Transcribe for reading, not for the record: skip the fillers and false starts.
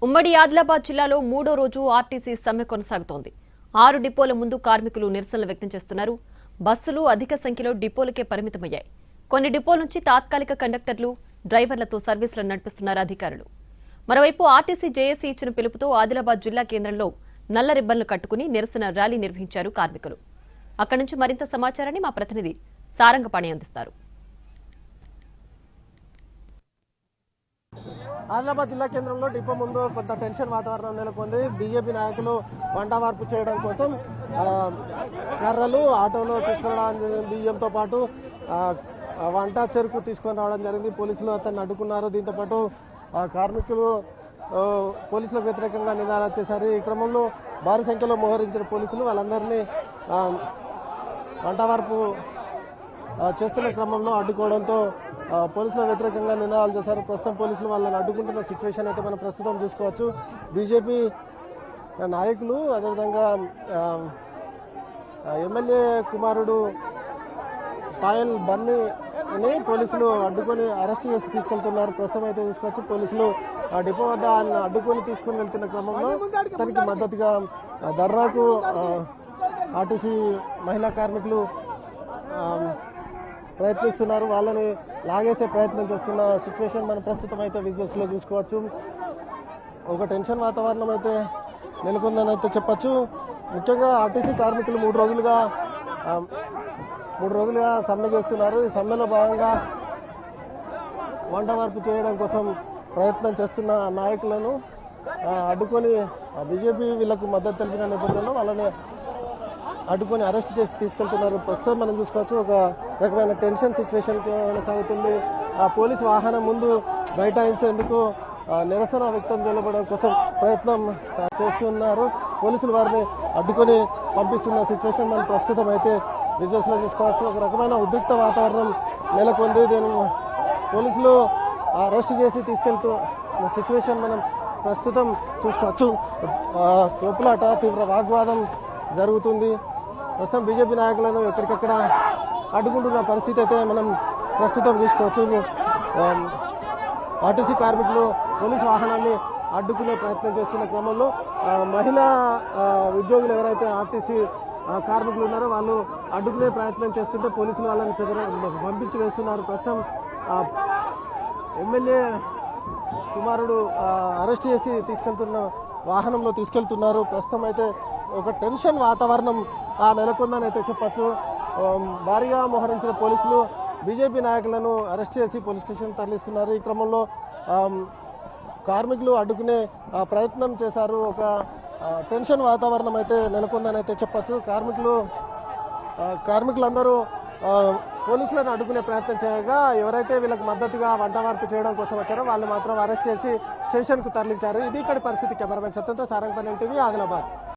ఉమ్మడి ఆదిలాబాద్ జిల్లాలో మూడో రోజు ఆర్టీసీ సమ్మె కొనసాగుతోంది. 6 డిపోల ముందు కార్మికులు నిరసనలు వ్యక్తం చేస్తున్నారు. బస్సులు అధిక సంఖ్యలో డిపోలకే పరిమితమయ్యాయి. కొన్ని డిపోల నుంచి తాత్కాలిక కండక్టర్లు, డ్రైవర్లతో సర్వీసులను నడిపిస్తున్నారు అధికారులు. మరోవైపు ఆర్టీసీ జేఏసీ ఇచ్చిన పిలుపుతో ఆదిలాబాద్ జిల్లా కేంద్రంలో నల్ల రిబ్బన్లు కట్టుకుని నిరసన ర్యాలీ నిర్వహించారు కార్మికులు. అక్కడి నుంచి మరింత సమాచారాన్ని మా ప్రతినిధి సారంగపాణి అందిస్తారు. ఆదిలాబాద్ జిల్లా కేంద్రంలో డిపో ముందు కొంత టెన్షన్ వాతావరణం నెలకొంది. బీజేపీ నాయకులు వంట మార్పు చేయడం కోసం కర్రలు ఆటోలో తీసుకురావడం, బియ్యంతో పాటు వంట చెరుకు తీసుకొని రావడం జరిగింది. పోలీసులు అతన్ని అడ్డుకున్నారు. దీంతో పాటు కార్మికులు పోలీసులకు వ్యతిరేకంగా నినాదాలు చేశారు. ఈ క్రమంలో భారీ సంఖ్యలో మోహరించిన పోలీసులు వాళ్ళందరినీ వంట మార్పు చేస్తున్న క్రమంలో అడ్డుకోవడంతో పోలీసుల వ్యతిరేకంగా నినాదాలు చేశారు. ప్రస్తుతం పోలీసులు వాళ్ళని అడ్డుకుంటున్న సిచ్యువేషన్ అయితే మనం ప్రస్తుతం చూసుకోవచ్చు. బీజేపీ నాయకులు అదేవిధంగా ఎమ్మెల్యే కుమారుడు పాయల్ బన్నీని పోలీసులు అడ్డుకొని అరెస్ట్ చేసి తీసుకెళ్తున్నారు. ప్రస్తుతం అయితే చూసుకోవచ్చు. పోలీసులు ఆ డిపో వద్ద ఆయన అడ్డుకొని తీసుకుని వెళ్తున్న క్రమంలో తనకి మద్దతుగా ధర్నాకు ఆర్టీసీ మహిళా కార్మికులు ప్రయత్నిస్తున్నారు. వాళ్ళని లాగేసే ప్రయత్నం చేస్తున్న సిచ్యువేషన్ మనం ప్రస్తుతం అయితే విజువల్స్ లో చూసుకోవచ్చు. ఒక టెన్షన్ వాతావరణం అయితే నెలకొందని అయితే చెప్పచ్చు. ముఖ్యంగా ఆర్టీసీ కార్మికులు మూడు రోజులుగా సమ్మె చేస్తున్నారు. ఈ సమ్మెలో భాగంగా వంట మార్పు చేయడం కోసం ప్రయత్నం చేస్తున్న నాయకులను అడ్డుకొని బీజేపీ వీళ్లకు మద్దతు తెలిపిన నేపథ్యంలో వాళ్ళని అడ్డుకొని అరెస్ట్ చేసి తీసుకెళ్తున్నారు. ప్రస్తుతం మనం చూసుకోవచ్చు. ఒక రకమైన టెన్షన్ సిచ్యువేషన్ కొనసాగుతుంది. ఆ పోలీసు వాహనం ముందు బైఠాయించేందుకు నిరసన వ్యక్తం చేయడం కోసం ప్రయత్నం చేస్తున్నారు. పోలీసులు వారిని అడ్డుకొని పంపిస్తున్న సిచ్యువేషన్ మనం ప్రస్తుతం అయితే విజువల్స్ లో చూసుకోవచ్చు. ఒక రకమైన ఉద్రిక్త వాతావరణం నెలకొంది. దీని పోలీసులు అరెస్ట్ చేసి తీసుకెళ్తున్న సిచ్యువేషన్ మనం ప్రస్తుతం చూసుకోవచ్చు. తోపులాట, తీవ్ర వాగ్వాదం జరుగుతుంది. ప్రస్తుతం బీజేపీ నాయకులను ఎక్కడికక్కడ అడ్డుకుంటున్న పరిస్థితి అయితే మనం ప్రస్తుతం చూసుకోవచ్చు. ఆర్టీసీ కార్మికులు పోలీసు వాహనాన్ని అడ్డుకునే ప్రయత్నం చేస్తున్న క్రమంలో మహిళా ఉద్యోగులు ఎవరైతే ఆర్టీసీ కార్మికులు ఉన్నారో వాళ్ళు అడ్డుకునే ప్రయత్నం చేస్తుంటే పోలీసులు వాళ్ళని పంపించి వేస్తున్నారు. ప్రస్తుతం ఎమ్మెల్యే కుమారుడు అరెస్ట్ చేసి తీసుకెళ్తున్న వాహనంలో తీసుకెళ్తున్నారు. ప్రస్తుతం అయితే ఒక టెన్షన్ వాతావరణం నెలకొందని అయితే చెప్పచ్చు. భారీగా మోహరించిన పోలీసులు బీజేపీ నాయకులను అరెస్ట్ చేసి పోలీస్ స్టేషన్ తరలిస్తున్నారు. ఈ క్రమంలో కార్మికులు అడ్డుకునే ప్రయత్నం చేశారు. ఒక టెన్షన్ వాతావరణం అయితే నెలకొందని అయితే చెప్పచ్చు. కార్మికులందరూ పోలీసులను అడ్డుకునే ప్రయత్నం చేయగా ఎవరైతే వీళ్ళకి మద్దతుగా వంట మార్పు చేయడం కోసం వచ్చారో వాళ్ళు మాత్రం అరెస్ట్ చేసి స్టేషన్కు తరలించారు. ఇది ఇక్కడ పరిస్థితి. కెమెరామెన్ సత్యంతో సారంగపాణి టీవీ, ఆదిలాబాద్.